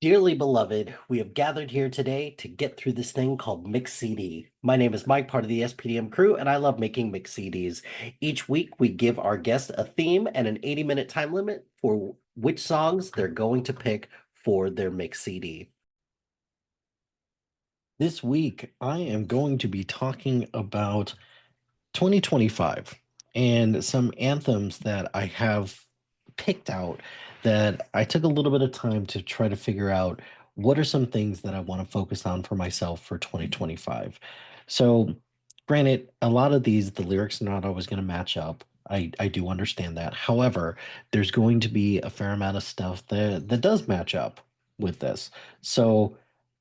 Dearly beloved, we have gathered here today to get through this thing called Mix CD. My name is Mike, part of the SPDM crew, and I love making Mix CDs. Each week, we give our guests a theme and an 80-minute time limit for which songs they're going to pick for their Mix CD. This week, I am going to be talking about 2025 and some anthems that I have picked out that I took a little bit of time to try to figure out what are some things that I want to focus on for myself for 2025. So, granted, a lot of these, the lyrics are not always going to match up. I do understand that. However, there's going to be a fair amount of stuff that does match up with this. So,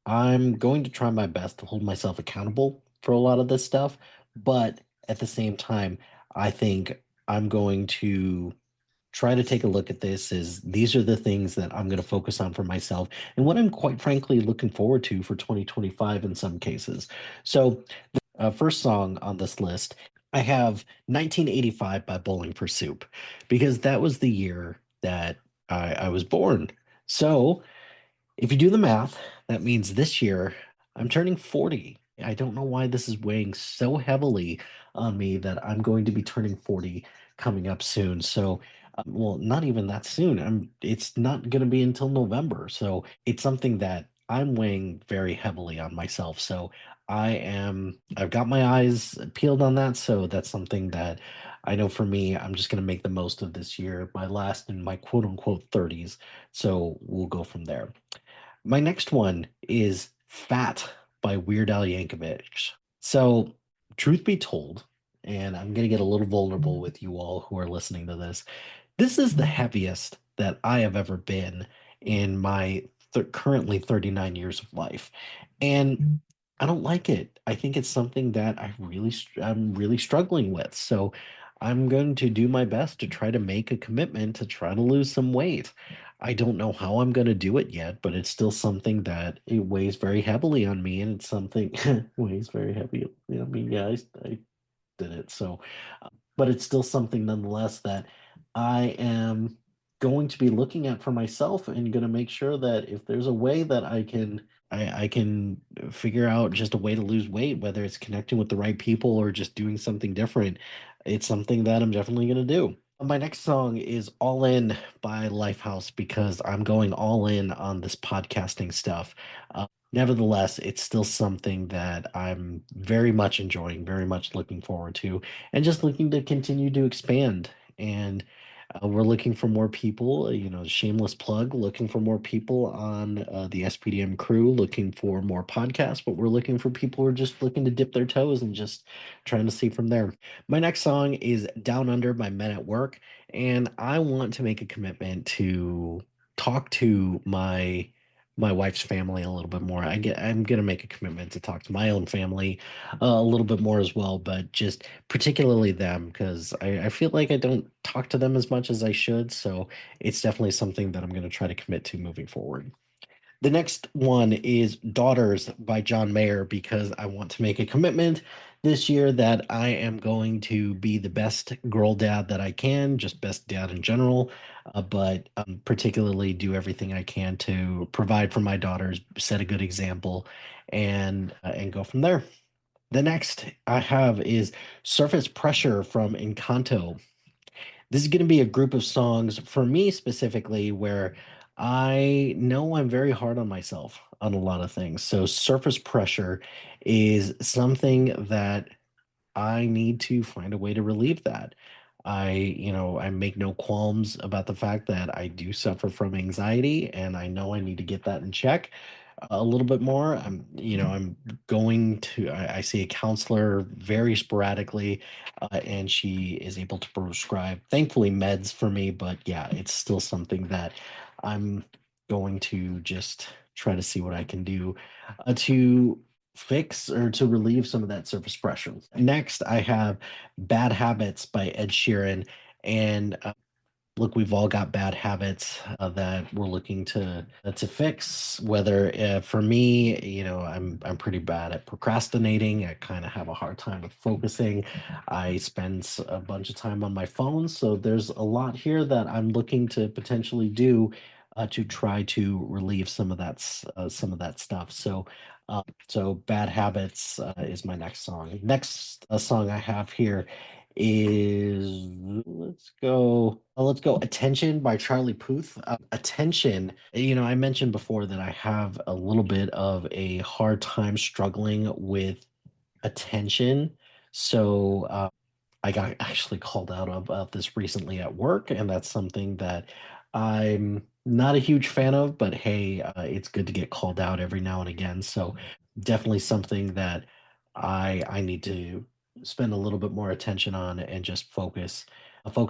I'm going to try my best to hold myself accountable for a lot of this stuff, but at the same time, I think I'm going to try to take a look at this is these are the things that I'm going to focus on for myself and what I'm quite frankly looking forward to for 2025 in some cases. So, first song on this list, I have 1985 by Bowling for Soup because that was the year that I was born. So, if you do the math, that means this year I'm turning 40. I don't know why this is weighing so heavily on me that I'm going to be turning 40 coming up soon. So, well, not even that soon. It's not going to be until November. So, it's something that I'm weighing very heavily on myself. So, I've got my eyes peeled on that. So, that's something that I know for me, I'm just going to make the most of this year, my last in my quote unquote 30s. So, we'll go from there. My next one is Fat by Weird Al Yankovic. So, truth be told, and I'm going to get a little vulnerable with you all who are listening to this, this is the heaviest that I have ever been in my currently 39 years of life. And I don't like it. I think it's something that I'm really struggling with. So, I'm going to do my best to try to make a commitment to try to lose some weight. I don't know how I'm going to do it yet, but it's still something that it weighs very heavily on me, and it's something weighs very heavy on me. Yeah, I did it. So, but it's still something nonetheless that I am going to be looking at for myself and going to make sure that if there's a way that I can figure out just a way to lose weight, whether it's connecting with the right people or just doing something different, it's something that I'm definitely going to do. My next song is All In by Lifehouse because I'm going all in on this podcasting stuff. Nevertheless, it's still something that I'm very much enjoying, very much looking forward to, and just looking to continue to expand. And we're looking for more people, shameless plug, looking for more people on the SPDM crew, looking for more podcasts, but we're looking for people who are just looking to dip their toes and just trying to see from there. My next song is Down Under by Men at Work, and I want to make a commitment to talk to my wife's family a little bit more. I'm gonna make a commitment to talk to my own family a little bit more as well, but just particularly them because I feel like I don't talk to them as much as I should. So it's definitely something that I'm gonna try to commit to moving forward. The next one is Daughters by John Mayer because I want to make a commitment this year that I am going to be the best girl dad that I can, just best dad in general, but particularly do everything I can to provide for my daughters, set a good example, and go from there. The next I have is Surface Pressure from Encanto. This is going to be a group of songs for me specifically where I know I'm very hard on myself on a lot of things. So surface pressure is something that I need to find a way to relieve that. I make no qualms about the fact that I do suffer from anxiety and I know I need to get that in check a little bit more. I'm going to, I see a counselor very sporadically, and she is able to prescribe, thankfully, meds for me. But yeah, it's still something that I'm going to just try to see what I can do to fix or to relieve some of that surface pressure. Next, I have Bad Habits by Ed Sheeran. And Look, we've all got bad habits that we're looking to fix. Whether for me, I'm pretty bad at procrastinating. I kind of have a hard time with focusing. I spend a bunch of time on my phone, so there's a lot here that I'm looking to potentially do to try to relieve some of that stuff. So bad habits is my next song. Next song I have here is let's go Attention by Charlie Puth. Attention, I mentioned before that I have a little bit of a hard time struggling with attention. So I got actually called out about this recently at work, and that's something that I'm not a huge fan of, but hey, it's good to get called out every now and again. So definitely something that I need to spend a little bit more attention on and just focus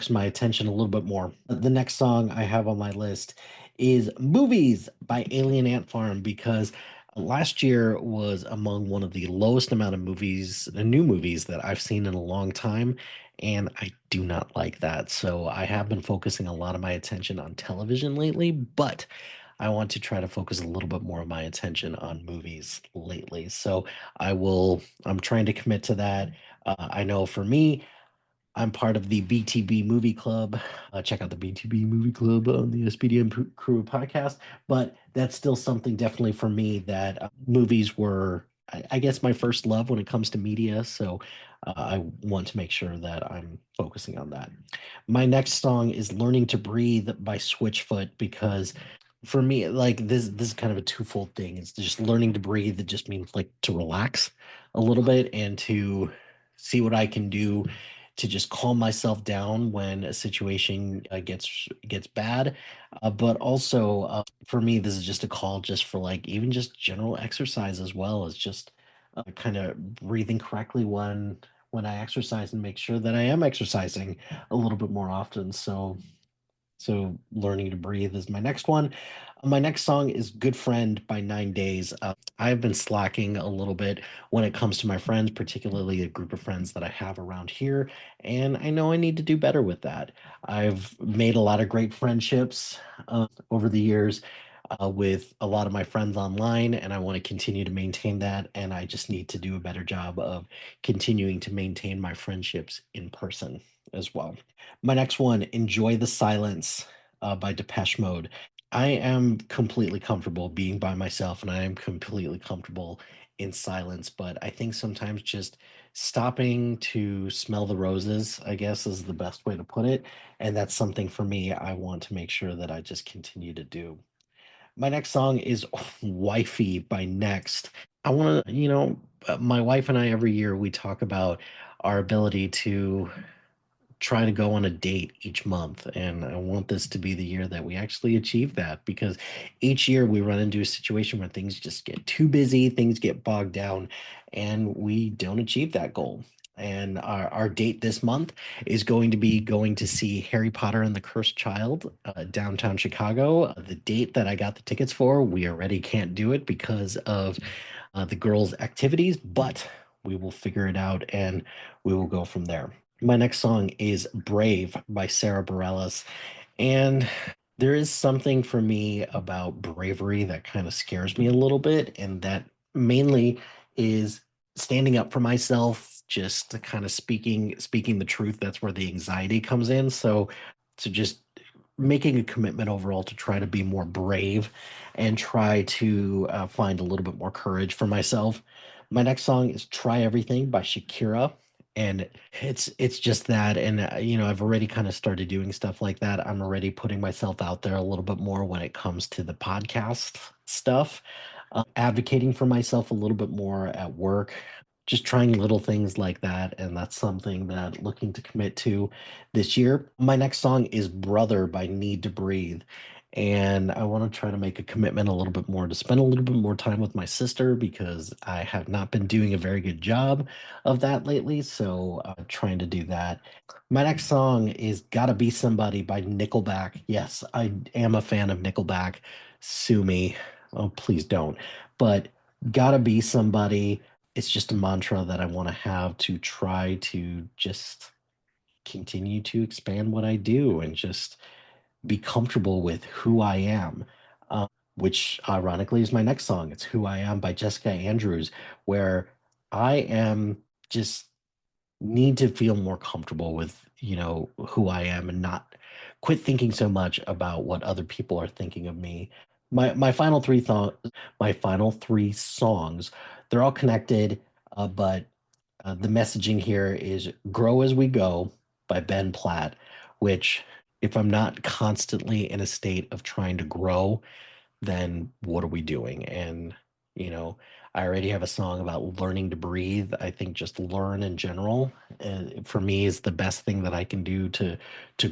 my attention a little bit more. The next song I have on my list is Movies by Alien Ant Farm because last year was among one of the lowest amount of new movies that I've seen in a long time, and I do not like that. So I have been focusing a lot of my attention on television lately, but I want to try to focus a little bit more of my attention on movies lately. I'm trying to commit to that. I know for me, I'm part of the BTB Movie Club. Check out the BTB Movie Club on the SPDM Crew podcast. But that's still something definitely for me that movies were, I guess, my first love when it comes to media. So I want to make sure that I'm focusing on that. My next song is Learning to Breathe by Switchfoot because for me, like this is kind of a twofold thing. It's just learning to breathe. It just means like to relax a little bit and to see what I can do to just calm myself down when a situation gets bad. But also for me, this is just a call just for like even just general exercise as well as just kind of breathing correctly when I exercise and make sure that I am exercising a little bit more often. So learning to breathe is my next one. My next song is Good Friend by 9 Days. I've been slacking a little bit when it comes to my friends, particularly a group of friends that I have around here, and I know I need to do better with that. I've made a lot of great friendships over the years with a lot of my friends online, and I want to continue to maintain that, and I just need to do a better job of continuing to maintain my friendships in person as well. My next one, Enjoy the Silence by Depeche Mode. I am completely comfortable being by myself and I am completely comfortable in silence, but I think sometimes just stopping to smell the roses, I guess, is the best way to put it. And that's something for me I want to make sure that I just continue to do. My next song is Wifey by Next. I want to, my wife and I every year we talk about our ability to try to go on a date each month. And I want this to be the year that we actually achieve that because each year we run into a situation where things just get too busy, things get bogged down, and we don't achieve that goal. And our date this month is going to be going to see Harry Potter and the Cursed Child downtown Chicago. The date that I got the tickets for, we already can't do it because of the girls' activities, but we will figure it out and we will go from there. My next song is Brave by Sarah Bareilles. And there is something for me about bravery that kind of scares me a little bit. And that mainly is standing up for myself, just kind of speaking the truth. That's where the anxiety comes in. So just making a commitment overall to try to be more brave and try to find a little bit more courage for myself. My next song is Try Everything by Shakira. And it's just that, and I've already kind of started doing stuff like that. I'm already putting myself out there a little bit more when it comes to the podcast stuff, advocating for myself a little bit more at work, just trying little things like that. And that's something that looking to commit to this year. My next song is Brother by Need to Breathe. And I want to try to make a commitment a little bit more to spend a little bit more time with my sister because I have not been doing a very good job of that lately. So trying to do that. My next song is Gotta Be Somebody by Nickelback. Yes, I am a fan of Nickelback. Sue me. Oh, please don't. But Gotta Be Somebody, it's just a mantra that I want to have to try to just continue to expand what I do and just be comfortable with who I am. Which ironically is my next song. It's Who I Am by Jessica Andrews, where I am just need to feel more comfortable with, who I am and not quit thinking so much about what other people are thinking of me. My final three songs, they're all connected, but the messaging here is Grow as We Go by Ben Platt, which, if I'm not constantly in a state of trying to grow, then what are we doing? And, you know, I already have a song about learning to breathe. I think just learn in general, for me, is the best thing that I can do to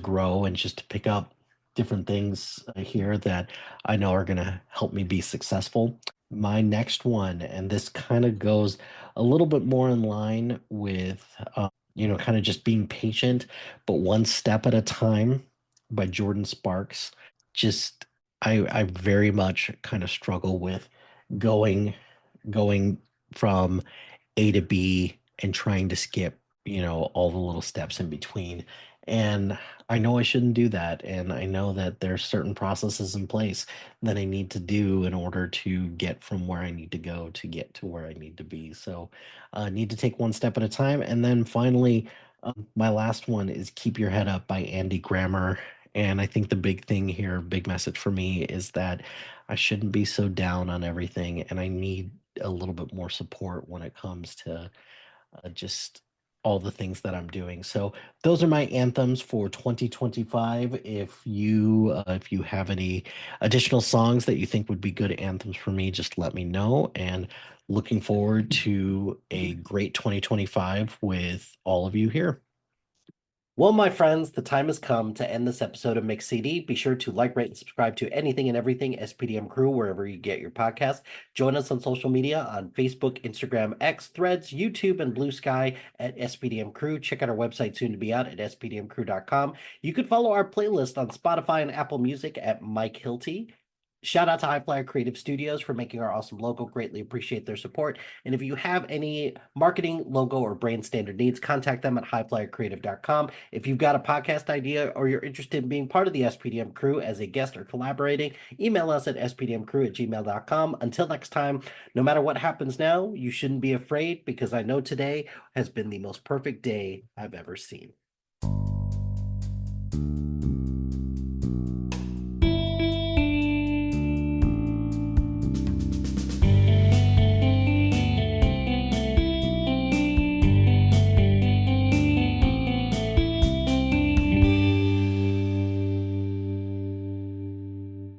grow and just to pick up different things here that I know are going to help me be successful. My next one, and this kind of goes a little bit more in line with, kind of just being patient, but one step at a time by Jordan Sparks. Just I very much kind of struggle with going going from A to B and trying to skip, all the little steps in between. And I know I shouldn't do that. And I know that there's certain processes in place that I need to do in order to get from where I need to go to get to where I need to be. So I need to take one step at a time. And then finally, my last one is Keep Your Head Up by Andy Grammer. And I think the big thing here, big message for me is that I shouldn't be so down on everything. And I need a little bit more support when it comes to just all the things that I'm doing. So those are my anthems for 2025. If you have any additional songs that you think would be good anthems for me, just let me know. And looking forward to a great 2025 with all of you here. Well, my friends, the time has come to end this episode of Mix CD. Be sure to like, rate, and subscribe to anything and everything SPDM Crew wherever you get your podcast. Join us on social media on Facebook, Instagram, X, Threads, YouTube, and Blue Sky at SPDM Crew. Check out our website soon to be out at spdmcrew.com. You could follow our playlist on Spotify and Apple Music at Mike Hilty. Shout out to HiFlyer Creative Studios for making our awesome logo. Greatly appreciate their support. And if you have any marketing, logo, or brand standard needs, contact them at highflyercreative.com. If you've got a podcast idea or you're interested in being part of the SPDM crew as a guest or collaborating, email us at spdmcrew@gmail.com. Until next time, no matter what happens now, you shouldn't be afraid because I know today has been the most perfect day I've ever seen.